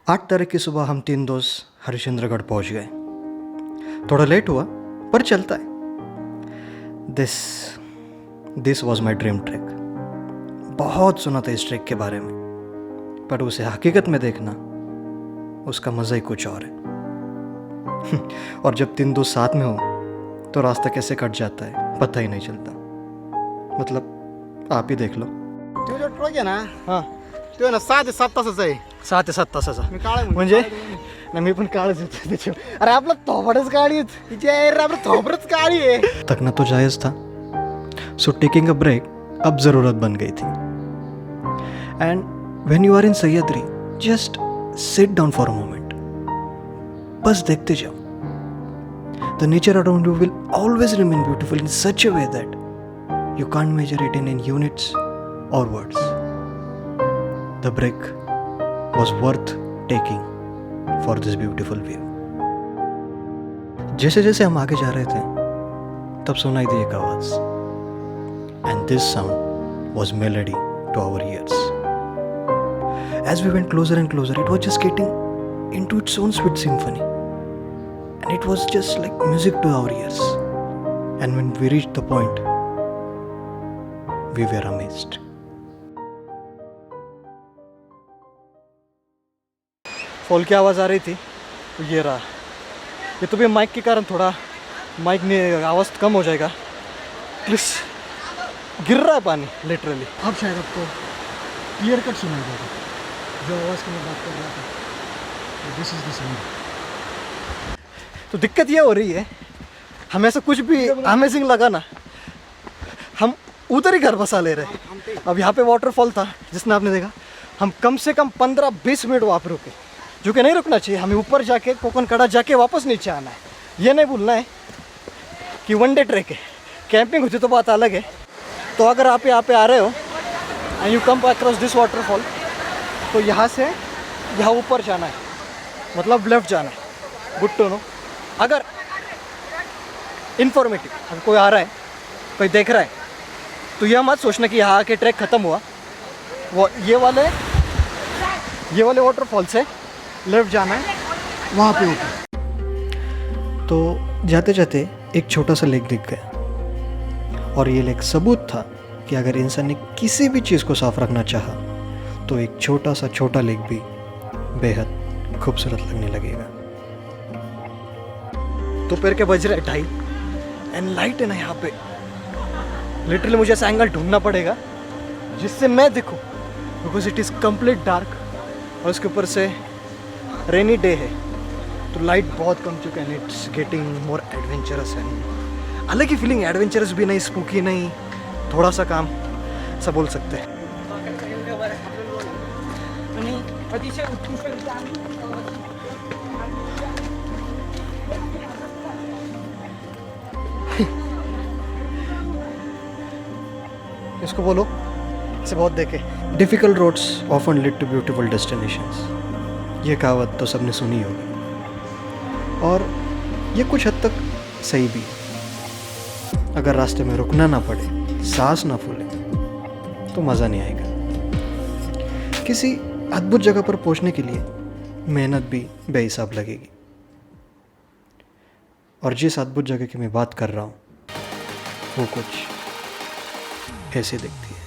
8 तारीख की सुबह हम 3 दोस्त हरिश्चंद्रगढ़ पहुंच गए। थोड़ा लेट हुआ पर चलता है। This this was my dream track. बहुत सुना था इस ट्रैक के बारे में, पर उसे हकीकत में देखना, उसका मज़ा ही कुछ और है। और जब 3 दोस्त साथ में हो तो रास्ता कैसे कट जाता है पता ही नहीं चलता। मतलब आप ही देख लो। तो जो ट्रक आहे ना, हां, तो ना 6 ते 7 तासाचा आहे. 6 ते 7 तासाचा. मी काळ म्हणजे नाही, मी पण काळच होतो त्याच्यावर. अरे आपलं थोबडच काळी आहे. तिची आपलं थोबडच काळी आहे. तकना तो जायज़ था, सो टेकिंग अ ब्रेक अब ज़रूरत बन गई थी। And when you are in Sahyadri, just sit down for a moment, बस देखते जाओ। The nature around you will always remain beautiful in such a way that you can't measure it in units or words. The break was worth taking for this beautiful view. जैसे जैसे हम आगे जा रहे थे तब सुनाई दी एक आवाज, and this sound was melody to our ears. As we went closer and closer, it was just getting into its own sweet symphony, and it was just like music to our ears. And when we reached the point, we were amazed. Fall की आवाज़ आ रही थी, तो ये रहा। ये तो भी माइक के कारण थोड़ा माइक ने आवाज़ कम हो जाएगा। प्लीज, गिर रहा है पानी लिटरली। अब शायद आपको क्लियर कट सुनाई देगा जो आवाज़ की मैं बात कर रहा था। This is the sound. तो दिक्कत ये हो रही है, हमें ऐसा कुछ भी अमेजिंग लगा ना, हम उधर ही घर बसा ले रहे हैं। अब यहाँ पे वाटरफॉल था जिसने आपने देखा, हम कम से कम 15-20 मिनट वहाँ पर रुके, जो कि नहीं रुकना चाहिए। हमें ऊपर जाके कोकन कड़ा जाके वापस नीचे आना है। ये नहीं भूलना है कि वन डे ट्रैक है। कैंपिंग होती तो बात अलग है। तो अगर आप यहाँ पे आ रहे हो and you come across this waterfall, तो यहाँ से यहाँ ऊपर जाना है, मतलब लेफ्ट जाना है। Good to know. अगर इन्फॉर्मेटिव, अगर कोई आ रहा है, कोई देख रहा है, तो यह मत सोचना कि यहाँ आके ट्रैक ख़त्म हुआ। वो ये वाले वाटरफॉल से लेफ्ट जाना है, वहाँ पे ऊपर। तो जाते जाते एक छोटा सा लेक दिख गया, और ये लेक सबूत था कि अगर इंसान ने किसी भी चीज़ को साफ रखना चाहा तो एक छोटा लेक भी बेहद खूबसूरत लगने लगेगा। दोपहर के बज रहे 2:30 एंड लाइट है ना यहाँ पे। लिटरली मुझे ऐसा एंगल ढूंढना पड़ेगा जिससे मैं दिखूं, because it is complete dark, और उसके ऊपर से रेनी डे है, तो लाइट बहुत कम चुका है। इट्स गेटिंग मोर एडवेंचरस है। अलग ही फीलिंग, एडवेंचरस भी नहीं, स्पूकी नहीं, थोड़ा सा काम ऐसा बोल सकते हैं। इसको बोलो, इसे बहुत देखे। Difficult roads often lead to beautiful destinations. ये कहावत तो सबने सुनी होगी, और ये कुछ हद तक सही भी है। अगर रास्ते में रुकना ना पड़े, सांस ना फूले, तो मज़ा नहीं आएगा। किसी अद्भुत जगह पर पहुंचने के लिए मेहनत भी बेहिसाब लगेगी, और जिस अद्भुत जगह की मैं बात कर रहा हूँ वो कुछ ऐसे दिखती है।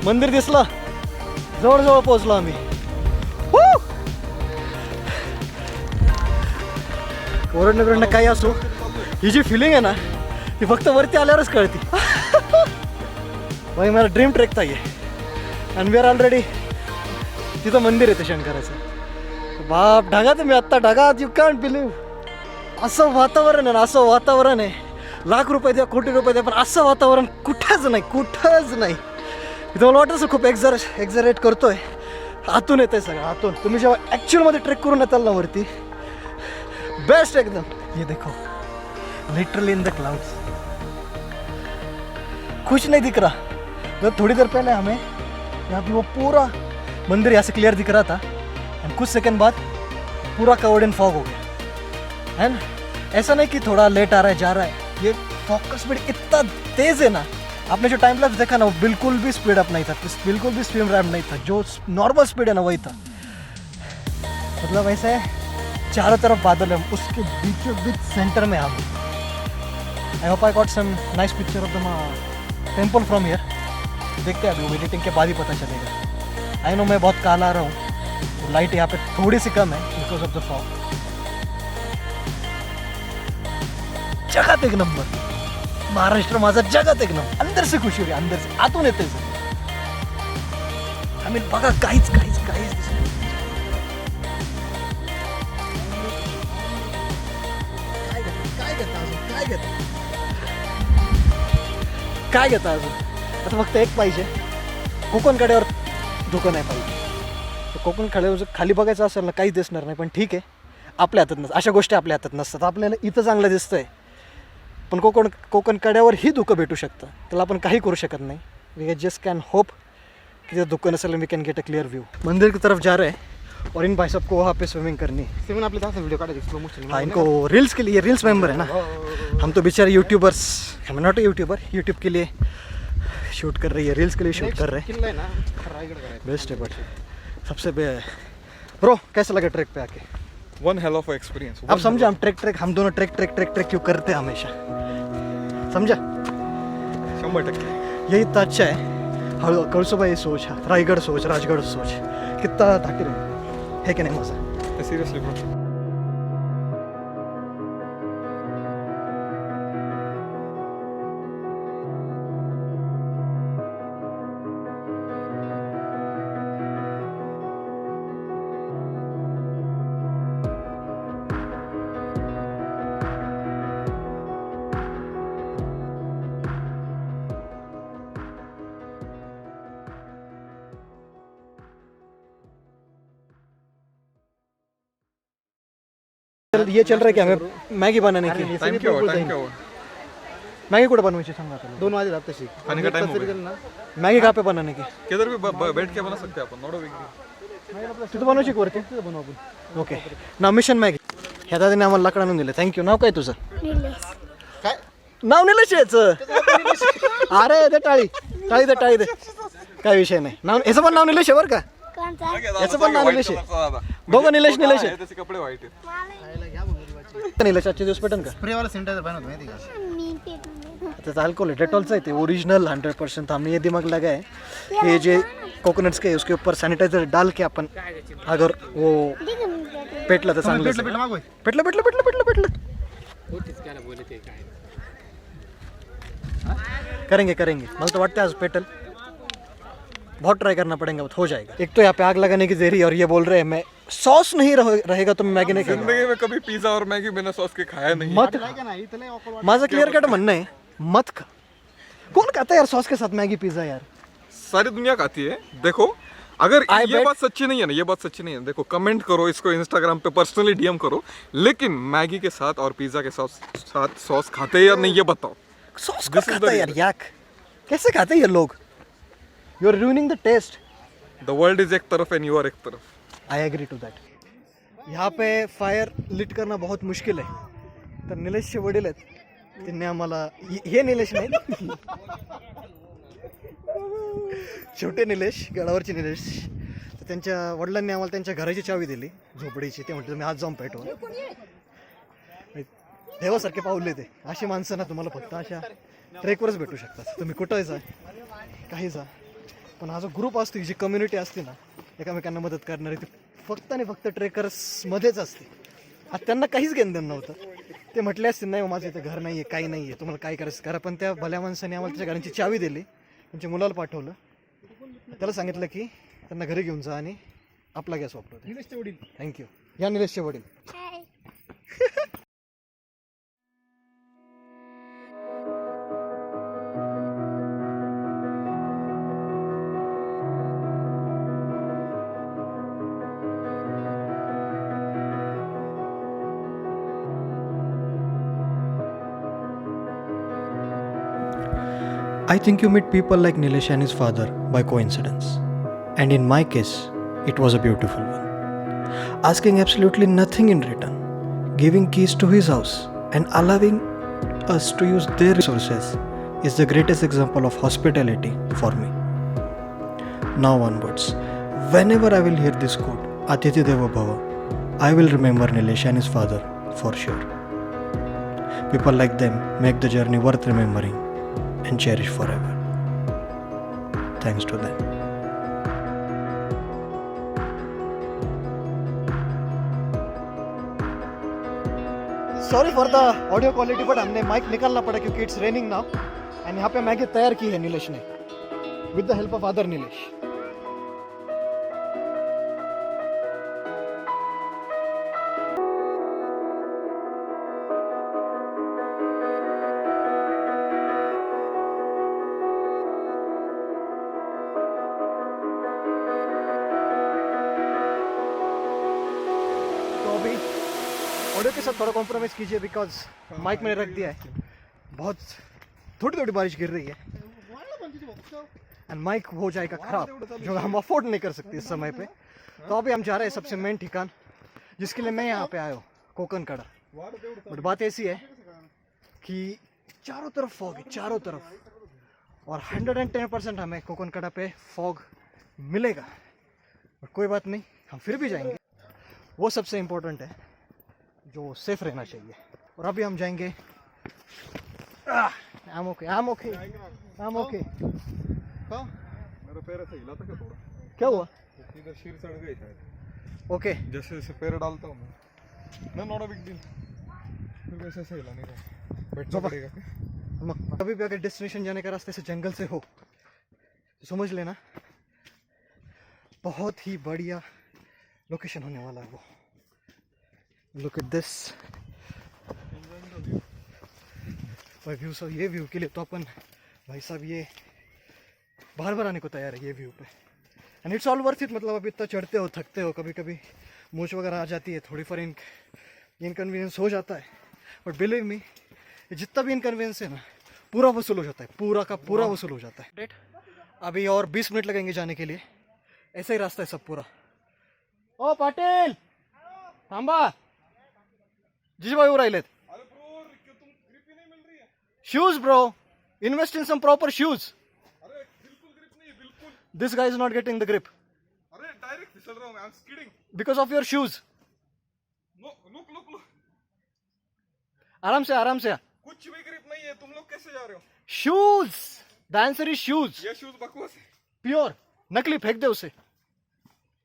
मंदिर दिसला, जवळ पोहोचलो आम्ही। ओरडणं काही असो, ही जी फिलिंग आहे ना, ती फक्त वरती आल्यावरच कळती। भाई, मेरा ड्रीम ट्रेक था ये, अँड वी आर ऑलरेडी। तिथं मंदिर आहे ते शंकराचं। बाप, ढगात मी आत्ता, ढगात। यू कॅन्ट बिलीव्ह, असं वातावरण आहे ना, असं वातावरण आहे। लाख रुपये द्या, कोटी रुपये द्या, पण असं वातावरण कुठंच नाही। इथं मला वाटतं खूप एक्झरेट करतोय, आतून येतंय सगळं, आतून। तुम्ही जेव्हा ॲक्च्युअलमध्ये ट्रेक करून येताल ना वरती, बेस्ट एकदम। ये देखो, लिटरली इन द क्लाउड्स. कुछ नहीं दिख रहा. जब थोड़ी देर पहले हमें यहाँ पे वो पूरा मंदिर यहाँ से क्लियर दिख रहा था एंड कुछ सेकंड बाद पूरा कवर्ड इन फॉग हो गया है ना. ऐसा नहीं कि थोड़ा लेट आ रहा है जा रहा है, ये फोकस स्पीड इतना तेज है ना. आपने जो टाइम लैप्स देखा ना वो बिल्कुल भी स्पीड अप नहीं था, बिल्कुल भी स्विम रैप नहीं था. जो नॉर्मल स्पीड है ना वही था. मतलब ऐसे चारों तरफ बादल है, उसके बीचों बीच सेंटर में हम. I hope I got some nice picture of the temple from here. देखते हैं अभी एडिटिंग के बाद ही पता चलेगा. आई नो मैं बहुत काला आ रहा हूँ, लाइट यहाँ पे थोड़ी सी कम है बिकॉज ऑफ द फॉग. जगात एक नंबर. महाराष्ट्र माझा जगात एक नंबर. अंदर से खुशी हो रही, अंदर से आतून येते. आम्ही बघा काहीच काहीच काहीच दिसत नाही. काय घेता अजून. आता फक्त एक पाहिजे, कोकण कड्यावर धुकं नाही पाहिजे. तर कोकण कड्यावर खाली बघायचं असेल ना काहीच दिसणार नाही. पण ठीक आहे, आपल्या हातात नसतं, अशा गोष्टी आपल्या हातात नसतात. आपल्याला इथं चांगलं दिसतंय पण कोकण कड्यावर ही धुकं भेटू शकतं, त्याला आपण काही करू शकत नाही. वी जस्ट कैन होप कि जब धुकं नसेल we can get a clear view. मंदिर की तरफ जा रहे हैं और इन भाई साहब को वहाँ पे स्विमिंग करनी है. सिमन आपले दाखव व्हिडिओ काढायचे स्लो मोशन. हाँ, इनको रील्स के लिए, रील्स मेंबर है ना. हम तो बेचारे यूट्यूबर्स, हम नॉट अ यूट्यूबर. यूट्यूब के लिए शूट कर रही है, रील्स के लिए शूट कर रहे हैं. किल्ला आहे ना रायगड करायचं. बेस्ट है. बट सबसे ब्रो कैसा लगा ट्रैक पे आके. One hell of a experience. आप समझे हम हम दोनों ट्रैक क्यों करते हैं हमेशा. समझा. 100%. यही तो अच्छा है. कळसोबा ये सोच, रायगढ़ सोच, राजगढ़ सोच, कितना धाके रहे है कि नहीं मजा. Seriously, bro. ये चल रहा है कि हमें मैगी बनाने की. Time क्या हुआ? Time क्या हुआ? मैगी कुठे बनवायची सांगा आता. 2 वाजे रात तशी. खाने का time हो गया. ना मैगी कहाँ पे बनाने की. किधर भी बैठ के बना सकते हैं अपन. Not a big deal. तिथं बनवायची का वरती. बनवू आपण. ओके. नाव मिशन मॅगी. ह्या दादाने आम्हाला लाकड आणून दिलं. थँक्यू. नाव काय तुझं. काय नाव निलेश याचं. अरे दे टाळी दे. काय विषय नाही. नाव याचं पण नाव निलेश आहे बरं का. याचं पण नाव निलेश आहे. दोघं निलेश आहे. त्याचे कपडे व्हाईट आहेत. निलेश आजचे दिवस पेटन का. स्प्रे वाला सॅनिटायझर बनवतो माहिती का. त्याचं अल्कोहोल है, डेटॉलचं आहे ते ओरिजिनल 100%. हमने ये दिमाग लगा है ये जो कोकोनट्स के उसके ऊपर सैनिटाइजर डाल के अपन अगर वो पेटलं तर चांगलं. पेटलं. करेंगे. मला तो वाटतं आज पेटल. बहुत ट्राई करना पड़ेगा, हो जाएगा. एक तो यहाँ पे आग लगाने की देरी और ये बोल रहे हैं मैं सॉस नहीं रहेगा तो मैं मैगी नहीं खाऊंगा. जिंदगी में कभी पिज्जा और मैगी बिना सॉस के खाया नहीं. मत माझं क्लियर कट म्हणणं आहे मत खा. कोण खाता यार सॉस के साथ मैगी पिज्जा यार. सारी दुनिया खाती है. देखो अगर I ये bet- बात सच्ची नहीं है ना, ये बात सच्ची नहीं है, देखो कमेंट करो इसको, इंस्टाग्राम पे पर्सनली डीएम करो. लेकिन मैगी के साथ और पिज्जा के साथ सॉस खाते हैं या नहीं ये बताओ. सॉस This कब is खाता the है यार. याक कैसे खाते हैं ये लोग. You are ruining the taste. The world is एक तरफ एंड यू आर एक तरफ. I agree to that. यहाँ पे फायर लिट करना बहुत मुश्किल आहे. तर निलेशचे वडील आहेत, त्यांनी आम्हाला हे निलेश नाही छोटे निलेश, गडावरचे निलेश, तर त्यांच्या वडिलांनी आम्हाला त्यांच्या घराची चावी दिली झोपडीची. ते म्हटलं तुम्ही आज जाऊन पेटवा. देवासारखे पावले ते. अशी माणसं ना तुम्हाला फक्त अशा ट्रेकवरच भेटू शकतात. तुम्ही कुठंही जा, काही जा, पण हा जो ग्रुप असतो, ही जी कम्युनिटी असते ना एकामेकांना मदत करणारी, ती फक्त आणि फक्त ट्रेकर्समध्येच असते. आता त्यांना काहीच घेणदेण नव्हतं. ते म्हटले असतील नाही माझं इथं घर नाही आहे, काही नाही आहे, तुम्हाला काय करायचं करा. पण त्या भल्या माणसाने आम्हाला त्याच्या घरांची चावी दिली. त्यांच्या मुलाला पाठवलं, त्याला सांगितलं की त्यांना घरी घेऊन जा आणि आपला गॅस वापरतो. निलेशचे वडील. थँक्यू. या निलेशचे वडील. I think you meet people like Nilesh and his father by coincidence. And in my case, it was a beautiful one. Asking absolutely nothing in return, giving keys to his house, and allowing us to use their resources is the greatest example of hospitality for me. Now onwards, whenever I will hear this quote, Atithi Devo Bhava, I will remember Nilesh and his father for sure. People like them make the journey worth remembering and cherish forever. Thanks to them. Sorry for the audio quality but हमने mic निकालना पड़ा क्योंकि it's raining now and यहाँ पे Maggi तैयार की है नीलेश ने with the help of other Nilesh. तो अभी ऑडियो के साथ थोड़ा कॉम्प्रोमाइज़ कीजिए बिकॉज माइक मैंने रख दिया है. बहुत थोड़ी थोड़ी बारिश गिर रही है एंड माइक हो जाएगा खराब जो हम अफोर्ड नहीं कर सकते इस समय पे. तो अभी हम जा रहे हैं सबसे मेन ठिकान जिसके लिए मैं यहाँ पे आया हूँ, कोकन कड़ा. बट बात ऐसी है कि चारों तरफ फॉग है, चारों तरफ, और 110% हमें कोकन कड़ा पे फॉग मिलेगा. बट कोई बात नहीं, हम फिर भी जाएंगे. वो सबसे इम्पोर्टेंट है जो सेफ रहना चाहिए. और अभी हम जाएंगे. I'm okay. हाँ मेरा पैर ऐसे हिला था क्या थोड़ा? क्या हुआ? इधर शीर चढ़ गई शायद. ओके. जैसे जैसे पैर डालता हूँ मैं नॉट अ बिग डील. फिर वैसे ऐसे हिलाने का बैठना पड़ेगा. कभी भी अगर डेस्टिनेशन जाने का रास्ते से जंगल से हो तो समझ लेना बहुत ही बढ़िया लोकेशन होने वाला है वो. लुक एट दिस भाई व्यू. सब ये व्यू के लिए तो अपन भाई साहब ये बार बार आने को तैयार है ये व्यू पे. And it's all worth it. मतलब अब इतना चढ़ते हो, थकते हो, कभी कभी मूछ वगैरह आ जाती है, थोड़ी फॉर इनकन्वीनियंस हो जाता है. बट बिलीव मी जितना भी इनकन्वीनियंस है ना पूरा वसूल हो जाता है, पूरा का पूरा वसूल हो जाता है. अभी और 20 मिनट लगेंगे जाने के लिए. ऐसा ही रास्ता है सब पूरा. ओ पाटिल थांबा जिजबाई राहिलेत. Shoes bro, invest in some proper shoes. अरे बिल्कुल ग्रिप नहीं है बिल्कुल. This guy is not getting the grip. अरे डायरेक्ट फिसल रहा हूँ मैं. I am skidding because of your shoes. No look आराम से आराम से. कुछ भी ग्रिप नहीं है. तुम लोग कैसे जा रहे हो? Shoes. The answer is shoes. ये शूज बकवास है. प्योर नकली, फेंक दे उसे.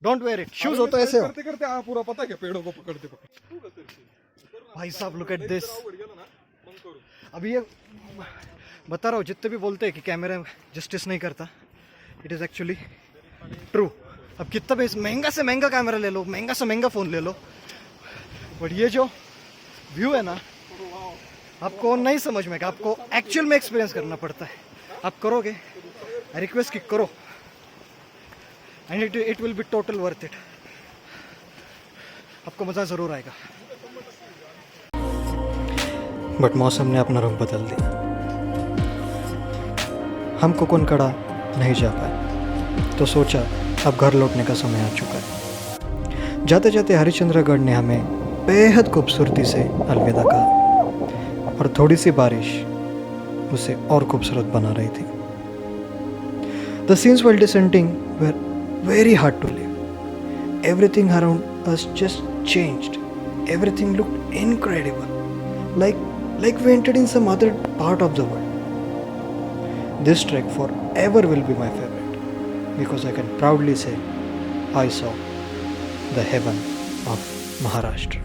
Don't wear it. शूज होता है ऐसे हो. करते करते आ पूरा पता है क्या पेड़ों को पकड़ते भाई साहब लुक एट दिस. अभी ये बता रहा हूँ जितने भी बोलते हैं कि कैमरा जस्टिस नहीं करता, इट इज़ एक्चुअली ट्रू. अब कितना भी महंगा से महंगा कैमरा ले लो, महंगा से महंगा फ़ोन ले लो, बट ये जो व्यू है ना आपको नहीं समझ में, आपको एक्चुअल में एक्सपीरियंस करना पड़ता है. आप करोगे, आई रिक्वेस्ट कि करो, and it will be total worth it. आपको मज़ा ज़रूर आएगा. बट मौसम ने अपना रुख बदल दिया. हम कोकन कड़ा नहीं जा पाए तो सोचा अब घर लौटने का समय आ चुका है. जाते जाते हरिश्चंद्रगढ़ ने हमें बेहद खूबसूरती से अलविदा कहा और थोड़ी सी बारिश उसे और खूबसूरत बना रही थी. The scenes while descending were very hard to live. Everything around us just changed. Everything looked incredible. Like we entered in some other part of the world. This trek forever will be my favorite because I can proudly say I saw the heaven of Maharashtra.